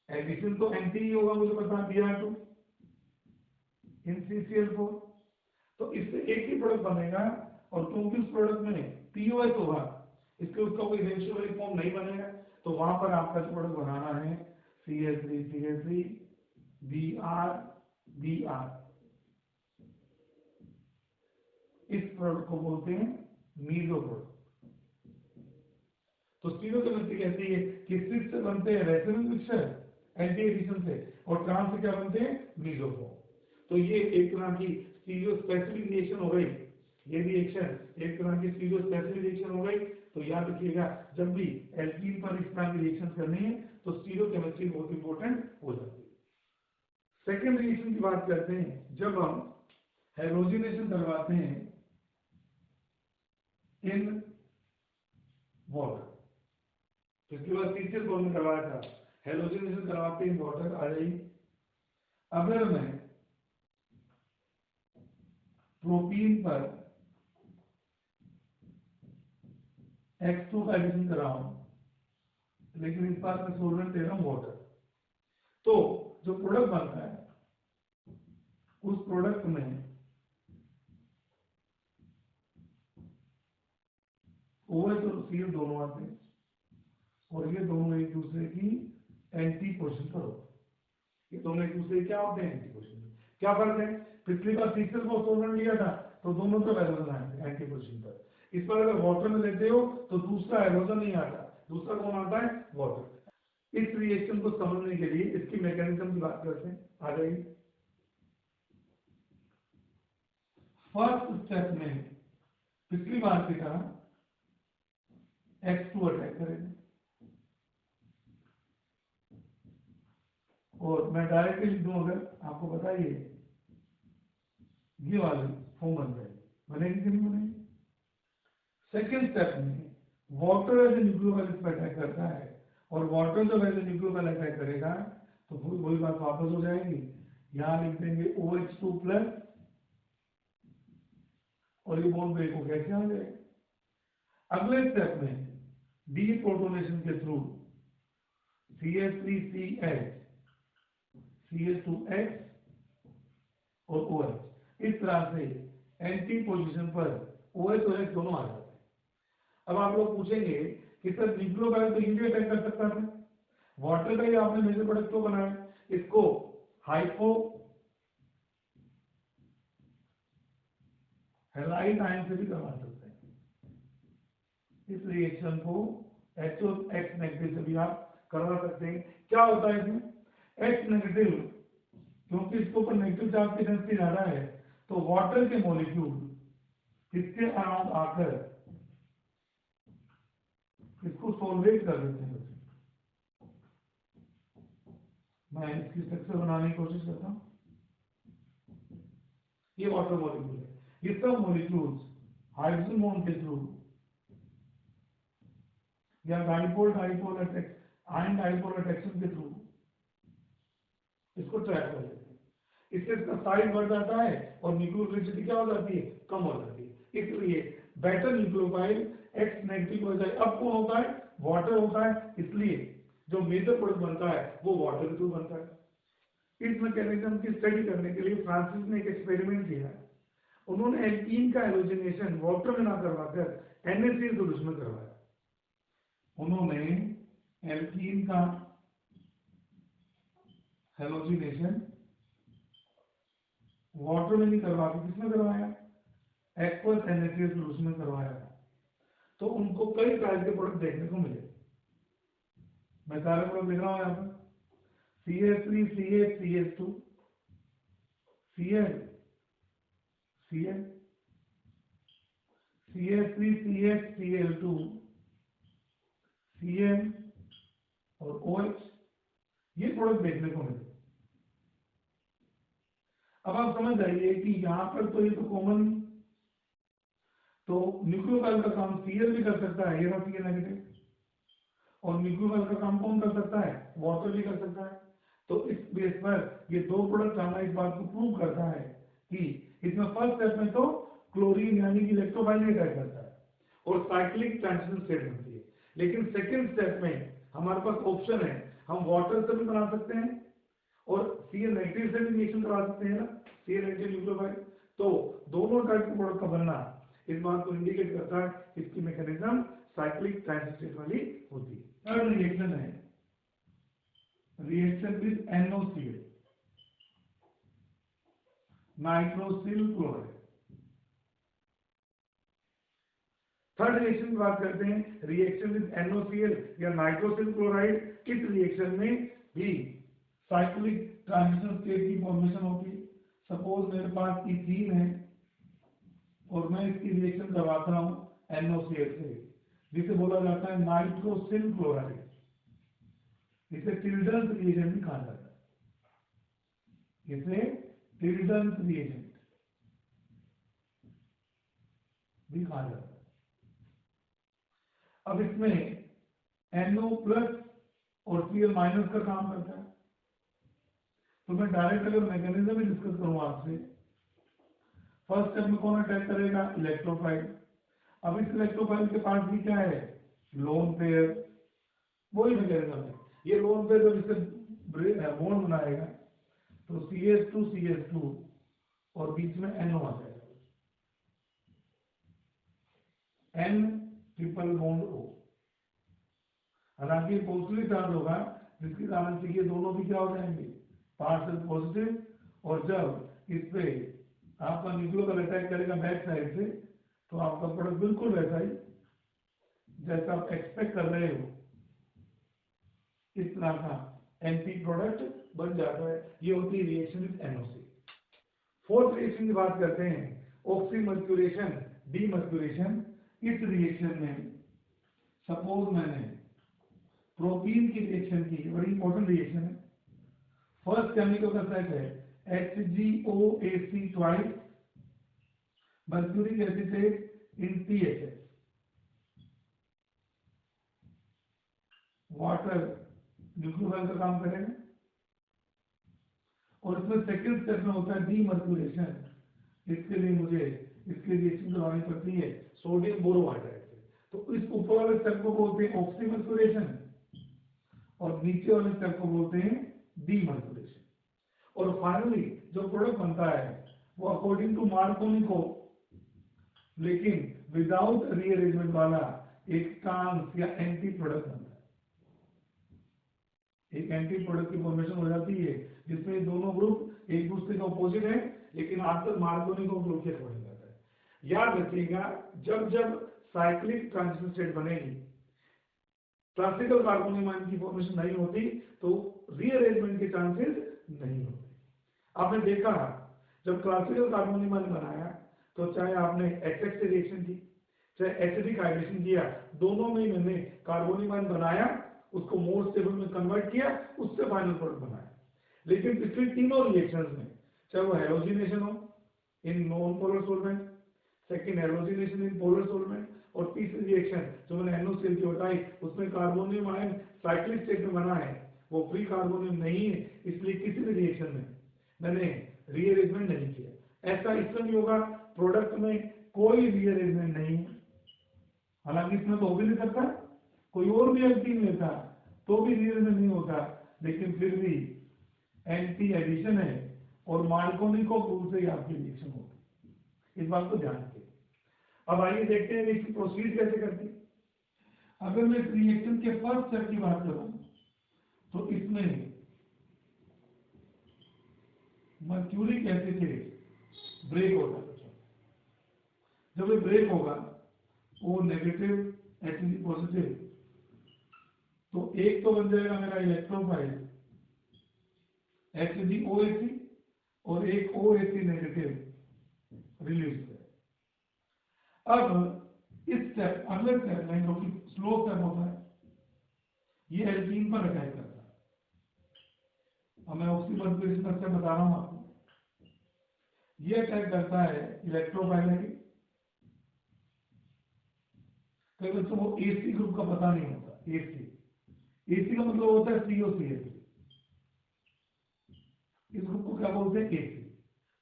एडिशन तो एंटी ही होगा, मुझे पता है, Br2 इन CCl4, तो इससे एक ही प्रोडक्ट बनेगा, और क्योंकि उस प्रोडक्ट में POH होगा इसलिए उसका कोई इनएंशियोमेरिक फॉर्म नहीं बनेगा, तो वहां पर आपका जो प्रोडक्ट बनाना है CH3 Br, इस प्रोडक्ट को बोलते हैं मीसो प्रोडक्ट। तो स्टीरियोकेमिस्ट्री कहती है कि 6 से बनते हैं रेसिमिक मिक्सचर एंटी एडिशन से, और ट्रांस से क्या बनते हैं, मीसो फॉर्म। तो ये एक तरह की स्टीरियो स्पेसिफिक रिएक्शन हो गई, ये रिएक्शन एक तरह की स्टीरियो स्पेसिफिक रिएक्शन हो गई। तो याद रखिएगा, जब भी एल्कीन पर इस तरह की रिएक्शन करनी है तो स्टीरियोकेमिस्ट्री बहुत इंपॉर्टेंट हो जाती है। सेकेंड रिएक्शन की बात करते हैं, जब हम हेलोजिनेशन करवाते हैं इन वाटर, इसके बाद तीसरे कॉल में करवाया था, हेलोजिनेशन करवाते हैं वाटर। आ जाइए, अगर मैं प्रोपीन पर X2 का एडिशन कर रहा हूं, लेकिन इस बार मैं सोल्वेंट ले रहा हूं वाटर, तो जो प्रोडक्ट बनता है उस प्रोडक्ट में OH और Cl दोनों आते हैं, और ये दोनों एक दूसरे की एंटी पोजीशन पर होते हैं। ये दोनों एक दूसरे क्या होते हैं, एंटी पोजीशन। क्या फर्क है, पिछली बार सीक्वल को सोल्वेंट लिया था तो दोनों तो हाइड्रोजन आए थे एंटी पोजीशन पर। इस बार अगर वाटर में लेते हो तो दूसरा हाइड्रोजन नहीं आता, दूसरा कौन आता है, वाटर। इस रिएक्शन को समझने के लिए इसकी मैकेनिज्म की बात करते हैं। आ जाइए, फर्स्ट स्टेप में पिछली बार की तरह X2 अटैक करेंगे, और मैं डायरेक्टली लिख दूं, अगर आपको बताइए ये वाली फॉर्म बन जाएगी, बनेगी कि नहीं बनेगी। सेकेंड स्टेप में वाटर एज ए न्यूक्लियोफाइल इस पर अटैक करता है, और वाटर जब एज ए न्यूक्लियोफाइल अटैक करेगा तो वही बात वापस हो जाएगी। यहां लिख देंगे OH2 प्लस, और ये बॉन्ड ब्रेक हो कैसे आ जाएगा। अगले स्टेप में डीप्रोटोनेशन के थ्रू CH3CH CH2X और OH, इस तरह से एंटी पोजीशन पर OH और X दोनों आ जाते हैं। अब आप लोग पूछेंगे कि सर न्यूक्लियोफाइल तो इजीली अटैक कर सकता है, वाटर का ही आपने मेजर प्रोडक्ट क्यों बनाया, इसको हाइपो हैलाइड आयन से भी करवा सकते हैं। इस रिएक्शन को HOX नेगेटिव से भी आप करवा सकते हैं। क्या होता है इसमें, X नेगेटिव, क्योंकि इसके ऊपर नेगेटिव चार्ज की डेंसिटी ज्यादा है तो वाटर के मॉलिक्यूल इसके अराउंड आकर इसको सोलवेट कर देते हैं। मैं इसकी स्ट्रक्चर बनाने की कोशिश करता हूं। ये वाटर मॉलिक्यूल है, ये सब मॉलिक्यूल्स हाइड्रोजन बॉन्ड के थ्रू या dipole dipole ion dipole attraction के थ्रू इसको ट्रैक कर लेते हैं। इससे इसका साइज बढ़ जाता है और न्यूक्लियोफिलिसिटी क्या हो जाती है, कम हो जाती है। इसलिए बेटर न्यूक्लियोफाइल एक्स नेगेटिव हो जाए। अब कौन होता है, वाटर होता है, इसलिए जो मेजर प्रोडक्ट बनता है वो वाटर के थ्रू बनता है। इस मैकेनिज्म की स्टडी करने के लिए फ्रांसिस ने एक एक्सपेरिमेंट किया है। उन्होंने एल्कीन का हेलोजिनेशन वाटर में ना करवाकर NaCl सोल्यूशन में करवाया। उन्होंने एल्कीन का हेलोजिनेशन वाटर में नहीं करवाया, किसमें करवाया, एक्वस NaCl सोल्यूशन में करवाया। तो उनको कई टाइप के प्रोडक्ट देखने को मिले। मैं सारे प्रोडक्ट लिख रहा हूं यहाँ पर, CH3 CH CH2 Cl Cl CH3 CH Cl2 Cl और OH, ये प्रोडक्ट देखने को मिले। अब आप समझ जाइए कि यहां पर तो ये तो कॉमन, तो न्यूक्लियोफाइल का काम Cl भी कर सकता है, ये ना Cl नेगेटिव, और न्यूक्लियोफाइल का काम कौन कर सकता है, वाटर भी कर सकता है। तो इस बेस पर ये दो प्रोडक्ट हमें इस बात को प्रूव करता है कि इसमें फर्स्ट स्टेप में तो क्लोरीन यानी कि इलेक्ट्रोफाइल अटैक करता है और साइक्लिक ट्रांजिशन स्टेट बनती है। लेकिन सेकंड स्टेप में हमारे पास ऑप्शन है, हम वाटर से भी बना सकते हैं और Cl नेगेटिव से भी रिएक्शन करा सकते हैं ना, Cl नेगेटिव न्यूक्लियोफाइल। तो दोनों टाइप के प्रोडक्ट का बनना इस बात को इंडिकेट करता है इसकी मैकेनिज्म साइक्लिक ट्रांजिशन स्टेट वाली होती है। थर्ड रिएक्शन है reaction with NOCl, nitrosyl chloride. Third reaction की बात करते हैं, रिएक्शन विद NOCl या नाइट्रोसिल क्लोराइड। इस रिएक्शन में भी साइक्लिक ट्रांजिशन स्टेट की फॉर्मेशन होती है। सपोज मेरे पास इथीन है और मैं इसकी रिएक्शन करवाता हूं NOCl से, जिसे बोला जाता है नाइट्रोसिल क्लोराइड। इसे टिल्डन्स रिएजेंट भी कहा जाता है, इसे टिल्डन्स रिएजेंट भी कहा जाता है। अब इसमें NO प्लस और Cl माइनस का काम करता है। तो मैं डायरेक्ट अगर मैकेनिज्म भी डिस्कस करूं आपसे, फर्स्ट स्टेप में कौन अटैक करेगा, इलेक्ट्रोफाइल। अब इस इलेक्ट्रोफाइल के पास भी क्या है, लोन पेयर, वही मैकेनिज्म है। ये लोन पेयर जब इससे बॉन्ड बनाएगा तो CH2 CH2 और बीच में NO आ जाएगा, N ट्रिपल बॉन्ड O। हालांकि पॉजिटिव चार्ज होगा जिसके कारण से ये दोनों भी क्या हो जाएंगे, पार्शियल पॉजिटिव। और जब इस पे आपका न्यूक्लियोफाइल अटैक करेगा बैक साइड से, तो आपका प्रोडक्ट बिल्कुल वैसा ही जैसा आप एक्सपेक्ट कर रहे हो, इस तरह का एंटी प्रोडक्ट बन जाता है। ये होती है reaction with NOC। Fourth reaction की बात करते हैं, ऑक्सीमर्क्यूरेशन डीमर्क्यूरेशन। इस रिएक्शन में सपोज मैंने प्रोपीन की रिएक्शन की, बड़ी इंपॉर्टेंट रिएक्शन है। फर्स्ट केमिकल का सेट है HgOAc ट्वाइस मर्क्यूरिक एसिटेट इन THS, वाटर न्यूक्लियोफाइल का काम करेगा। और इसमें सेकंड स्टेप में होता है डीमर्क्यूरेशन। इसके लिए मुझे इसकी रिएक्शन करवानी पड़ती है सोडियम बोरोहाइड्राइड से। तो इस ऊपर वाले स्टेप को बोलते हैं ऑक्सीमर्क्यूरेशन और नीचे वाले स्टेप को बोलते हैं डीमर्क्यूरेशन। और फाइनली जो प्रोडक्ट बनता है वो अकॉर्डिंग टू मार्कोनी को, लेकिन विदाउट रीअरेंजमेंट वाला एक ट्रांस या एंटी प्रोडक्ट बनता है। एक एंटी प्रोडक्ट की फॉर्मेशन हो जाती है जिसमें दोनों ग्रुप एक दूसरे के अपोजिट है, लेकिन आफ्टर मार्कोनी को ग्रुप के अकॉर्डिंग जाता है। याद रखिएगा, जब जब साइक्लिक ट्रांजिशन स्टेट बनेगी, क्लासिकल कार्बोनिक आयन की फॉर्मेशन नहीं होती, तो रीअरेंजमेंट के चांसेस नहीं होते। आपने देखा जब क्लासिकल कार्बोनिक आयन बनाया तो चाहे आपने HX से रिएक्शन की, चाहे एसिडिक हाइड्रेशन किया, दोनों में मैंने कार्बोनिक आयन बनाया, उसको मोर स्टेबल में कन्वर्ट किया, उससे फाइनल प्रोडक्ट बनाया। लेकिन पिछले तीनों रिएक्शंस में, चाहे वो हेलोजिनेशन हो इन non polar solvent, second halogenation in polar solvent, और तीसरी रिएक्शन जो मैंने NOCl की बताई उसमें कार्बोनियम आयन साइक्लिक स्टेट में बना है, वो फ्री कार्बोनियम नहीं है, इसलिए किसी भी रिएक्शन में मैंने रीअरेंजमेंट नहीं किया। ऐसा इसमें भी होगा, प्रोडक्ट में कोई रीअरेंजमेंट नहीं है, हालांकि इसमें तो हो भी नहीं सकता, कोई और भी एल्कीन लेता तो भी रीअरेंजमेंट नहीं होता, लेकिन फिर भी एंटी एडिशन है और मार्कोनिकोव रूल से आपकी रिएक्शन होगी, इस बात को ध्यान रखिए। अब आइए देखते हैं इसकी प्रोसीड कैसे करती है। अगर मैं इस रिएक्शन के फर्स्ट स्टेप की बात करूं तो इसमें मर्क्यूरिक एसिड ब्रेक होगा। जब ये ब्रेक होगा वो नेगेटिव एचसी पॉजिटिव, तो एक तो बन जाएगा मेरा इलेक्ट्रोफाइल HgOAc और एक OAc नेगेटिव रिलीज है। अब इस स्टेप अगले स्टेप में जो कि स्लो स्टेप होता है, ये एल्कीन पर अटैक करता है। अब मैं ऑक्सीमर्क्यूरेशन का स्टेप बता रहा हूं आपको। ये अटैक करता है इलेक्ट्रोफाइल की, कई बच्चों को AC ग्रुप का पता नहीं होता। AC का मतलब होता है COCH, इस ग्रुप को क्या बोलते हैं AC।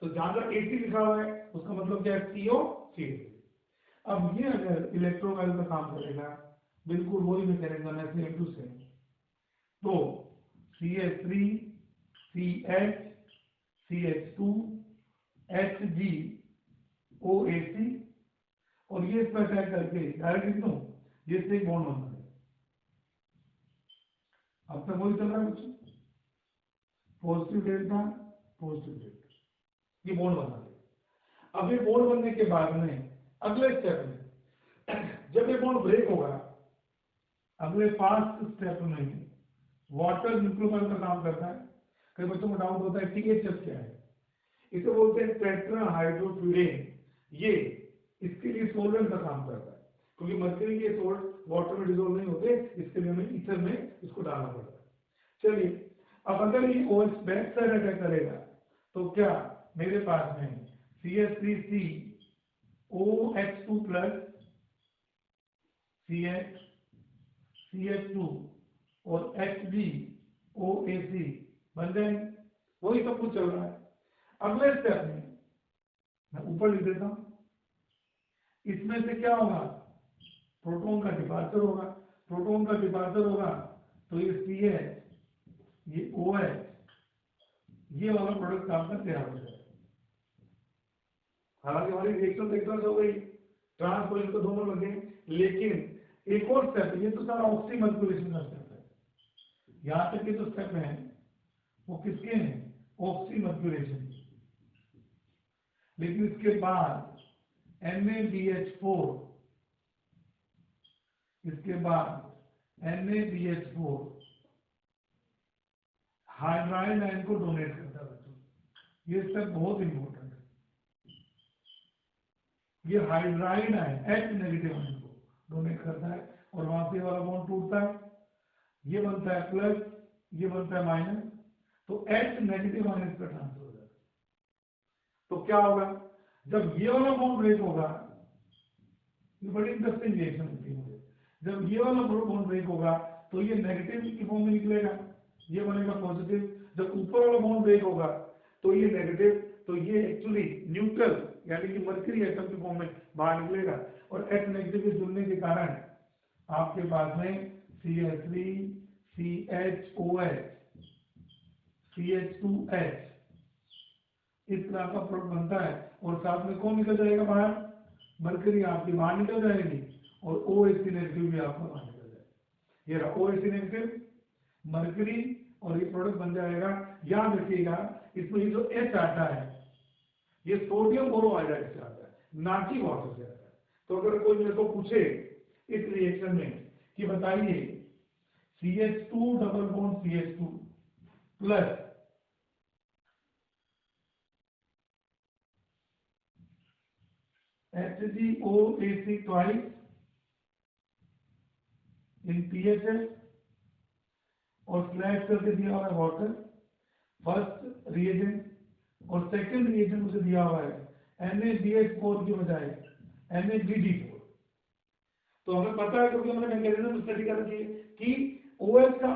तो जहां तक AC लिखा हुआ है उसका मतलब क्या है COCH। अब ये अगर इलेक्ट्रोफाइल का काम करेगा बिल्कुल वही मैकेनिज्म है सेम टू सेम, तो CH3 CH CH2 HgOAc, और ये इस पर अटैक करके डायरेक्ट लिख दो, ये से बॉन्ड बनता है। अब तक वही चल रहा है बच्चों, पॉजिटिव डेल्टा पॉजिटिव डेल्टा, ये बॉन्ड बना है। अब ये बॉन्ड बनने के बाद में अगले स्टेप में जब ये बॉन्ड ब्रेक होगा, अगले फास्ट स्टेप में वाटर न्यूक्लियोफाइल का काम करता है। कई बच्चों को डाउट होता है THF क्या है, इसे बोलते हैं टेट्राहाइड्रोफ्यूरेन। ये इसके लिए सोल्वेंट का काम करता है, क्योंकि मर्क्यूरी के सोल्ट वाटर में डिसॉल्व नहीं होते, इसके लिए हमें ईथर में इसको डालना पड़ता है। चलिए, अब अगर ये OH बैक साइड अटैक करेगा तो क्या मेरे पास में CH3C OH2 plus CH CH2 और HgOAc बन जाएंगे। वही सब कुछ चल रहा है। अगले स्टेप में मैं ऊपर लिख देता हूं, इसमें से क्या होगा, प्रोटॉन का डिपार्चर होगा। प्रोटॉन का डिपार्चर होगा तो ये CH ये OH ये वाला प्रोडक्ट काम का तैयार हो जाएगा। हालांकि हमारी रिएक्शन सेक्शन हो गई, ट्रांसपोजिशन तो दोनों लगे, लेकिन एक और स्टेप, ये तो सारा ऑक्सीमर्क्यूरेशन का स्टेप है। यहाँ तक के जो स्टेप है वो किसके हैं, ऑक्सीमर्क्यूरेशन। लेकिन इसके बाद NaBH4, इसके बाद NaBH4 हाइड्राइड आयन को डोनेट करता है बच्चों। ये स्टेप बहुत इंपॉर्टेंट है। ये hydride ion H negative ion को डोनेट करता है और वहां से वाला बॉन्ड टूटता है, ये बनता है प्लस, ये बनता है माइनस, तो H नेगेटिव आयन इसका ट्रांसफर हो जाता है। तो क्या होगा, जब ये वाला बॉन्ड ब्रेक होगा, ये बड़ी इंटरेस्टिंग रिएक्शन होती है। जब ये वाला बॉन्ड ब्रेक होगा तो ये नेगेटिव की फॉर्म में निकलेगा, ये बनेगा पॉजिटिव। जब ऊपर वाला बॉन्ड ब्रेक होगा तो ये नेगेटिव, तो ये एक्चुअली न्यूट्रल यानी कि मर्क्यूरी एटम की फॉर्म में बाहर निकलेगा, और H नेगेटिव के जुड़ने के कारण आपके पास में CH3 CHOH CH2H इस तरह का प्रोडक्ट बनता है, और साथ में कौन निकल जाएगा बाहर, मर्क्यूरी आपकी बाहर निकल जाएगी और OAc नेगेटिव भी आपका बाहर निकल जाएगा। ये रहा OAc नेगेटिव मर्क्यूरी, और ये प्रोडक्ट बन जाएगा। याद रखिएगा इसमें ये जो H आता है ये सोडियम बोरोहाइड्राइड से आता है, ना कि वाटर से आता है। तो अगर कोई मेरे को पूछे इस रिएक्शन में कि बताइए CH2 double bond CH2 plus HgOAc twice in PHS और स्लैश करके दिया हुआ है वाटर फर्स्ट रिएजेंट और सेकंड रिएजेंट मुझे दिया हुआ है NaBH4 की बजाय NaBD4। तो हमें पता है क्योंकि हमने मैकेनिज्म स्टडी कर रखी है कि OH का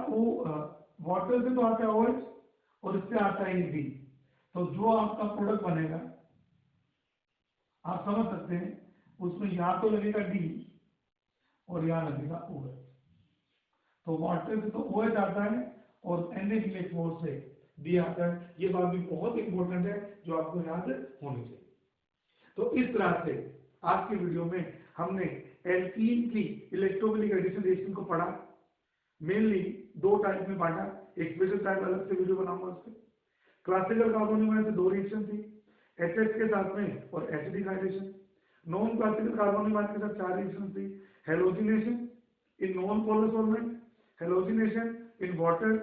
वाटर से तो आता है OH और इससे आता है B। तो जो आपका प्रोडक्ट बनेगा आप समझ सकते हैं उसमें यहाँ तो लगेगा D और यहाँ लगेगा OH। तो वाटर से तो OH आता है और NaBH4 से D आता है। ये बात भी बहुत इंपॉर्टेंट है जो आपको याद होनी चाहिए। तो इस तरह से आज की वीडियो में हमने एल्कीन की इलेक्ट्रोफिलिक एडिशन रिएक्शन को पढ़ा। मेनली दो टाइप में बांटा, एक स्पेशल टाइप अलग से वीडियो बनाऊंगा उस पर। क्लासिकल कार्बोनिक एमाइन से दो रिएक्शन थी, HH के साथ में और acidic hydration. Non classical carbonium ion के साथ चार रिएक्शन थी, halogenation in non polar solvent, halogenation in water,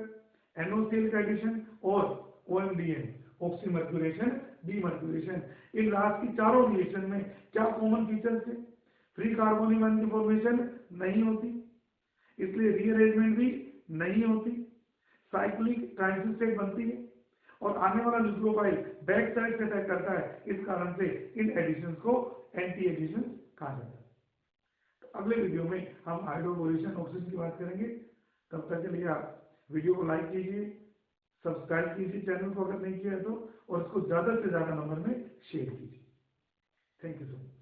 NOCl addition और OMDN ऑक्सीमर्क्यूरेशन डीमर्क्यूरेशन। इन लास्ट की चारों रिएक्शन में क्या कॉमन फीचर्स थे? फ्री कार्बोनिक एमाइन की फॉर्मेशन नहीं होती, इसलिए रीअरेंजमेंट भी नहीं होती, साइक्लिक ट्रांजिशन स्टेट बनती है और आने वाला न्यूक्लियोफाइल बैक साइड से अटैक करता है। इस कारण से इन एडिशंस को एंटी एडिशन कहा जाता है। तो अगले वीडियो में हम हाइड्रोकोलेशन ऑक्सीजन की बात करेंगे। तब तक के लिए आप वीडियो को लाइक कीजिए, सब्सक्राइब कीजिए चैनल को अगर नहीं किया है तो, और इसको ज्यादा से ज्यादा नंबर में शेयर कीजिए। Thank you so much.